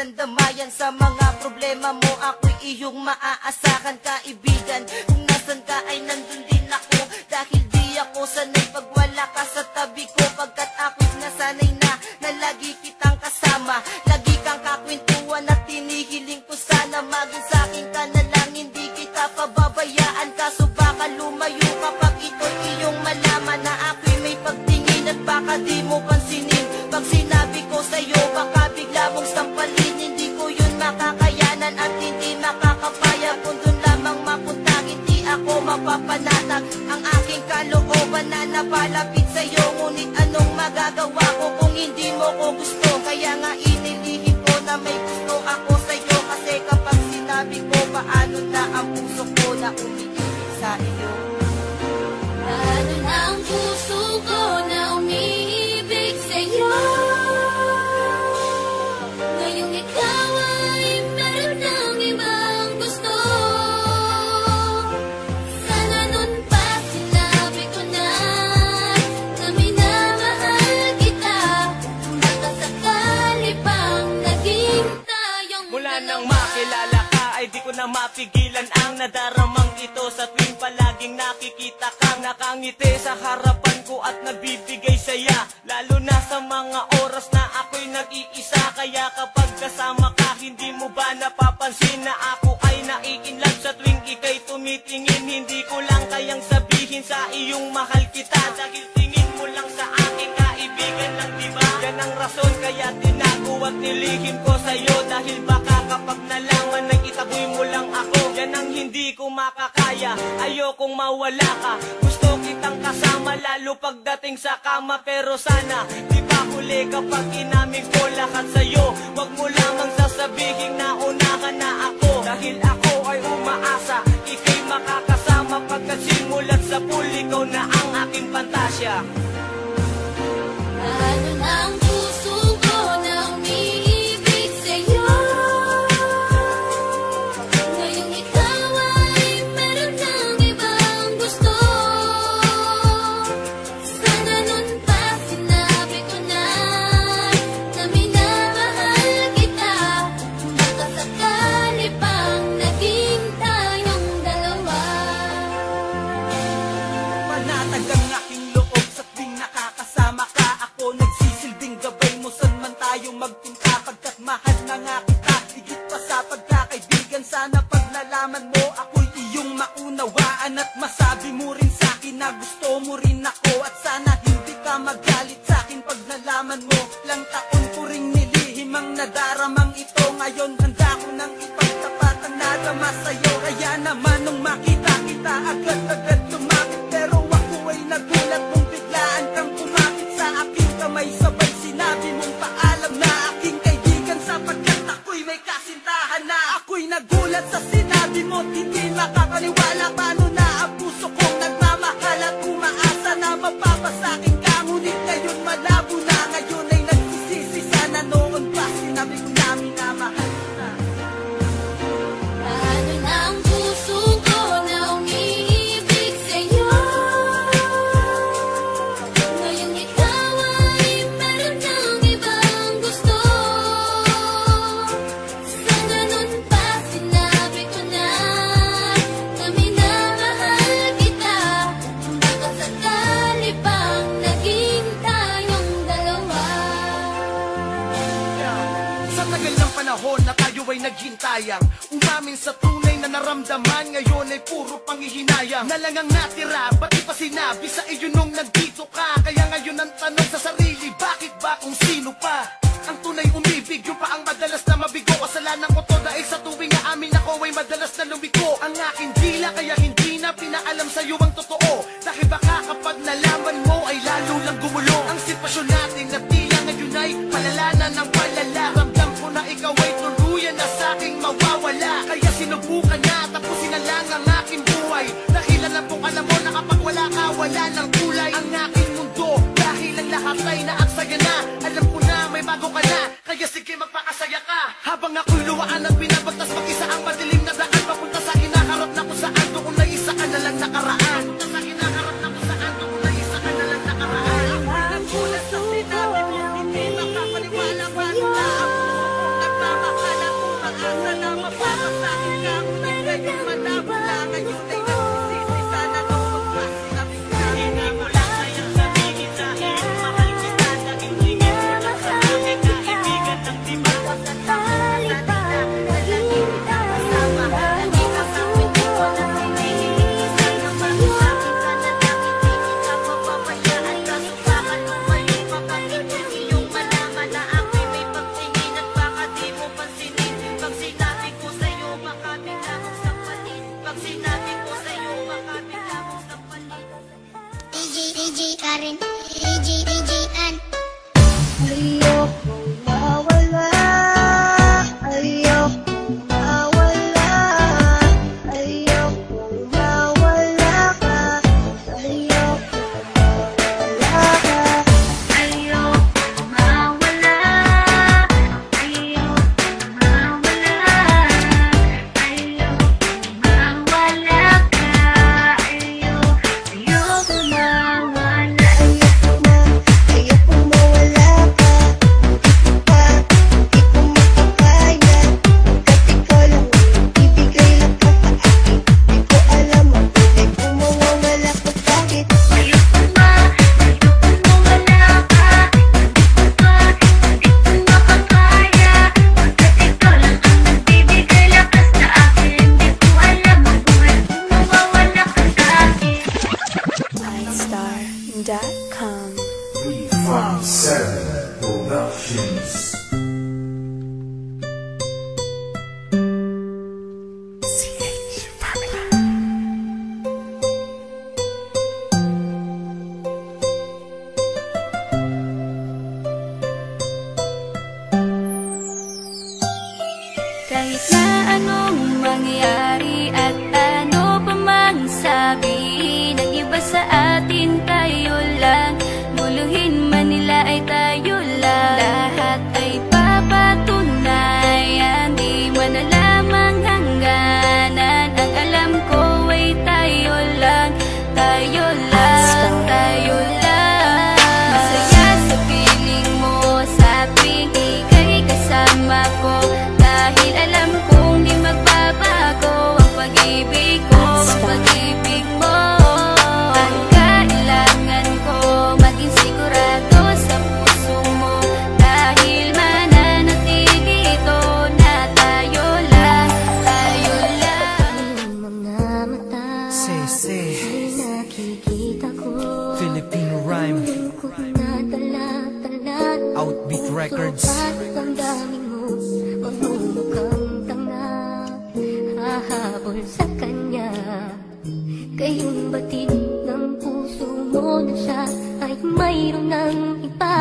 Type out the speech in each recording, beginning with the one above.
walang damayan sa mga problema mo. Ako'y iyong maaasahan, kaibigan. Kung nasan ka ay nandun din ako, dahil di ako sanay pag wala ka sa tabi ko. Pagkat ako'y nasanay na lagi kitang kasama. Lagi kang kakwentuhan at tinihiling ko sana maging sa'kin ka na lang, hindi kita pababayaan. Kaso baka lumayo kapag ito'y iyong malaman na ako'y may pagtingin at baka di mo pansinin. Pag sinabi ko sa'yo baka bigla mong sampalin, hindi ko yun makakayanan at hindi makakapaya. Kung dun lamang mapunta hindi ako mapapanatag ang aking kalooban na napalapit sa'yo. Ngunit anong magagawa ko kung hindi mo ko gusto? Kaya nga inilihim ko na may gusto ako sa'yo, kasi kapag sinabi ko paano na ang puso ko na umiibig sa iyo. Paano na ang puso ko na umiibig sa'yo? Ngayong ikaw ay meron ng ibang gusto. Sana nun pa sinabi ko na minamahal kita. Baka sakali pang naging tayong mula dalawa. nang makilala ka ay di ko na mapigilan ang nadaramang ito. Sa tuwing palaging nakikita kang nakangiti sa harapan ko at nagbibigay saya, lalo na sa mga oras na ako'y nag-iisa. Kaya kapag kasama ka, hindi mo ba napapansin na ako ay naiinlove sa tuwing ika'y tumitingin? Hindi ko lang kayang sabihin sa iyong mahal kita, dahil tingin mo lang sa aking kaibigan lang, diba? Yan ang rason kaya tinago at nilihim ko sa'yo, dahil baka kapag nalaman na itaboy mo lang ako, yan ang hindi ko makakaya. Ayokong mawala ka, gusto kitang kasama lalo pagdating sa kama. Pero sana di pa huli kapag inamin ko lahat sa'yo. Wag mo lamang sasabihin na unahan na ako, dahil ako ay umaasa ika'y makakasama. Pagkat simulat sa pool, ikaw na ang aking pantasya. Paano na ang puso ko na umiibig sa'yo? Ngayong ikaw ay meron ng ibang gusto. Sana nun pa sinabi ko na minamahal kita. Baka sakali pang naging tayong dalawa. Panatag ang aking loob sa tuwing nakakasama ka. Ako nagsisilbing gabay mo saan man tayo magpunta. Pagkat mahal na nga kita, higit pa sa pagkakaibigan. Sana pag nalaman mo ako'y iyong maunawaan, at masabi mo rin sa'kin na gusto mo rin ako. At sana hindi ka magalit sa'kin pag nalaman mo. Lang taon ko ring nilihim ang nadaramang ito. Ngayon handa ko nang ipagtapat ang nadama sa'yo. Kaya naman nung makita kita, agad-agad lumapit. Pero ako ay nagulat kung biglaan kang kumapit sa aking kamay. Sabay sinabi mong paalam na aking kaibigan, sapagkat ako'y may kasintahan na. Ako'y nagulat sa sinabi mo, hindi makapaniwala. Paano na ang puso kong nagmamahal at umaasa na mapapasakin ka? Ngunit ngayon malabo na, ngayon ay nagsisisi. Sana noon pa sinabi ko na minamahal kita. Paano na ang puso ko na umiibig sa'yo? Ngayong ikaw ay meron ng ibang gusto. Sana nun pa sinabi ko na minamahal kita. Baka sakali pang naging tayong dalawa. Sa tagal ng panahon na tayo ay naghintayang, umamin sa tunay na naramdaman, ngayon ay puro panghihinayang. Na lang ang natira, ba't di pa sinabi sa iyo nung nandito ka? Kaya ngayon ang tanong sa sarili, bakit ba kung sino pa? Ang tunay umibig, yung pa ang madalas na mabigo. Kasalanan ko to dahil sa tuwing na amin ako ay madalas na lumiko ang aking dila. Kaya hindi na pinaalam sa'yo ang totoo, dahil baka kapag nalaman mo ay lalo lang gumulo ang sitwasyon natin, na tila ngayon ay palala na ng palala. Ramdam ko na ikaw ay tuluyan na sa'king mawawala. Kaya sinubukan na tapusin na lang ang aking buhay, dahil alam kong alam mo na kapag wala ka, wala ng kulay ang aking mundo. Dahil ang lahat ay naaksaya na, alam ko na may bago ka na. Kaya sige magpakasaya ka, habang ako'y luwaan at pinabagtas mag-isa ang madilim na daan. Papunta sa kinaharap na kung saan, doon na isa ka na lang nakaraan. Papunta sa kinaharap na kung saan, doon na isa ka na lang nakaraan. Ako'y nagulat sa sinabi mo, hindi makapaniwala. Paano na ang puso kong nagmamahal Kahit na anong mangyari at ano pa mang sabi ng iba sa atin, tayo lang. Guluhin man nila ay tayo lang. Lahat ay papatunayan, di man alamang hangganan. Ang alam ko ay tayo lang, tayo lang, tayo lang. Masaya sa piling mo sa tuwing ika'y kasama ko, dahil alam kong di magbabago ang pag-ibig ko, ang pag-ibig mo. Ang kailangan ko maging sigurado sa puso mo, dahil mananatili ito na tayo lang, tayo lang. Iyong mga mata Say, ay nakikita ko, Filipino rhyme, lungkot na talat-talat. Outbeat Records. Damdamin mo, magmumukhang tanga, hahabol sa kanya. Kayong batid ng puso mo na siya ay mayroon ng iba.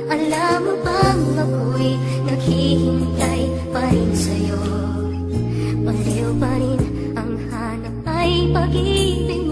Alam mo bang ako'y naghihintay pa rin sa'yo? Baliw pa rin ang hanap ay pag-ibig mo.